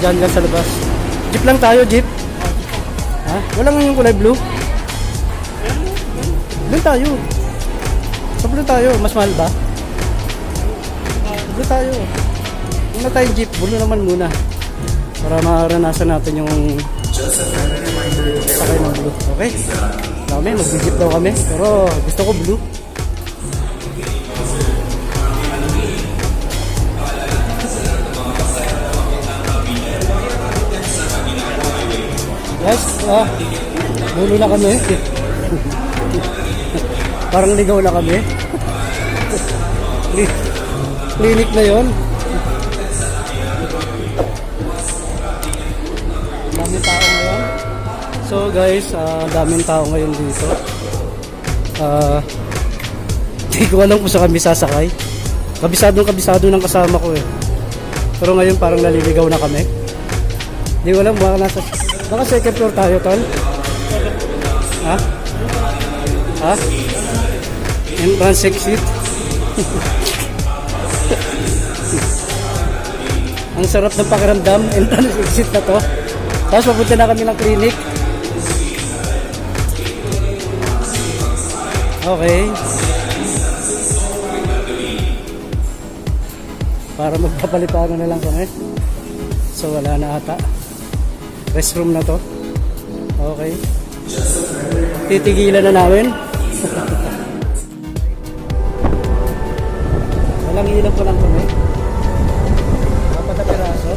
Diyan lang sa labas. Jeep lang tayo, jeep. Ha? Walang yung kulay blue. Doon tayo. Sa blue tayo. Mas mahal ba? Blue tayo. Muna tayong jeep. Blue naman muna. Para maranasan natin yung sakay ng blue. Okay? Kami, mag-jeep daw kami. Pero gusto ko blue. Yes, bulo na kami. Parang ligaw na kami. Clinic na yon. Daming tao ngayon. So guys, daming tao ngayon dito. Hindi ko alam kung saan kami sasakay. Kabisado ng kasama ko eh. Pero ngayon parang naliligaw na kami. Hindi ko alam, baka second floor tayo, tol. Ha? Ha? Entrance exit. Ang sarap ng pakiramdam. Entrance exit na to. Tapos papunta na kami ng clinic. Okay. Para magpapaliparan na lang kami. So wala na ata. Restroom na to. Okay. Titigilan na namin. Walang ilaw pa lang kami. Apat na piraso.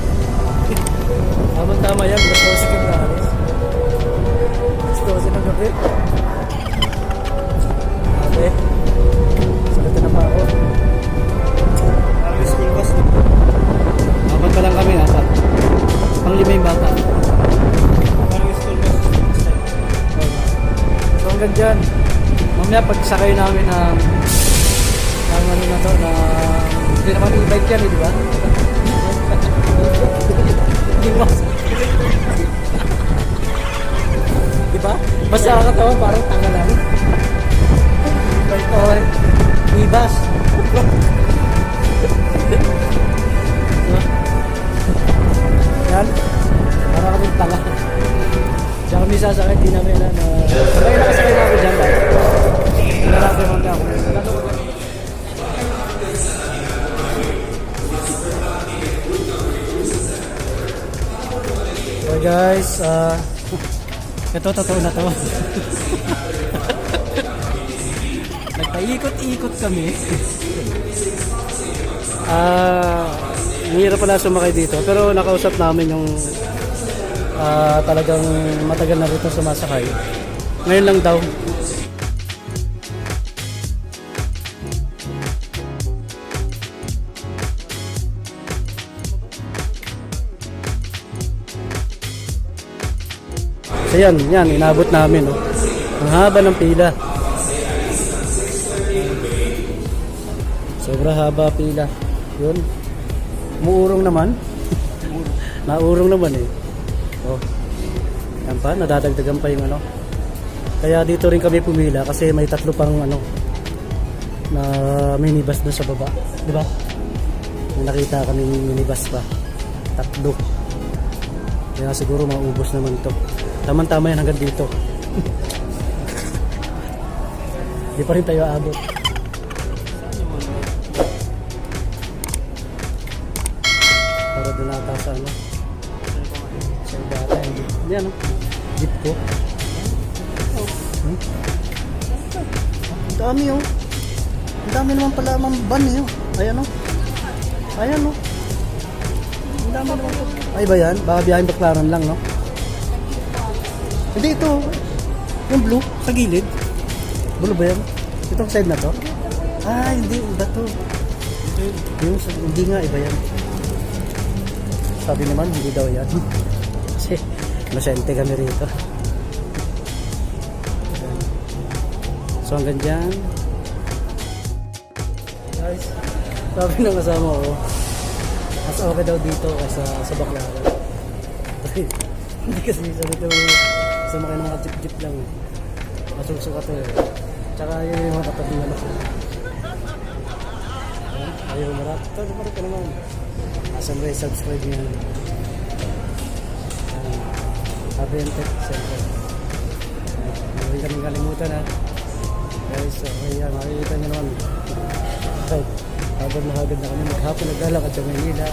Tama yan. Gusto ko si Kimlaris. Gusto ko si ng gabi. Okay. Salita na pa ako. Parang school bus. Apat pa lang kami. Apat. Pang-lima yung bata. So hanggang dyan, mamaya pagsakay namin ng ano na to, na hindi naman e-bike yan, di ba? Di ba? Mas nakakatawa, parang tanga lang. Okay. E-bus. Yan. Para kami tanga. Diyan kami sasakay, di namin na sabay nakasakay na ako dyan dahil narapin mo ako. So guys, ito totoo na to. Nagpaikot-ikot kami. Hirap pala sumakay dito, pero nakausap namin yung talagang matagal na rito sumasakay. Ngayon lang daw. So yan, inabot namin. Oh. Ang haba ng pila. Sobra haba pila. Yun. Umuurong naman. Naurong naman eh. Oh. Yan pa, nadadagdagan pa yung ano. Kaya dito rin kami pumila kasi may tatlo pang ano na minibus doon sa baba, di ba? May nakita kami minibus pa. Tatlo. Kaya siguro maubos naman to. Tama-tama yan hanggang dito. Di pa rin tayo aabot. Para doon nata sa ano. Sa bata. Yan o. Jeep ko. Ang dami o. Ang dami naman pala mang van eh. Ayan o. Ayan o. Ang dami naman po. Ay ba yan? Baka biyahin baklaran lang no? Hindi ito. Yung blue sa gilid. Blue ba yan? Itong side na to? Ah, hindi. Iba to. Yung, hindi nga. Iba yan. Sabi naman, hindi daw yan. Kasi, masente kami rito. So, hanggang dyan. Guys, sabi ng kasama ko, mas okay daw dito kaysa sa Baclaran. Hindi kasi sa dito, sama kayo ng mga jeep-jeep lang. Masusuka to eh. Tsaka yun yung mga katabi na ako. Ayaw marap. Ito, marap ka naman. Asan ba yung subscribe nyo? Abentec Center. Hindi kami kalimutan ha. Guys, so ayan, makikita nyo naman. Hagad na kami maghapon naglalakad sa Manila.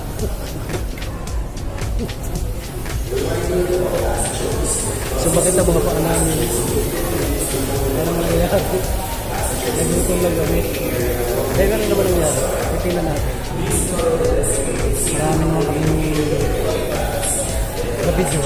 So bakit na mga paa namin? Ano nangyayari? Naglutom lang kami. Kaya gano'n naman nangyayari. Tingnan natin. Marami naman kami na video.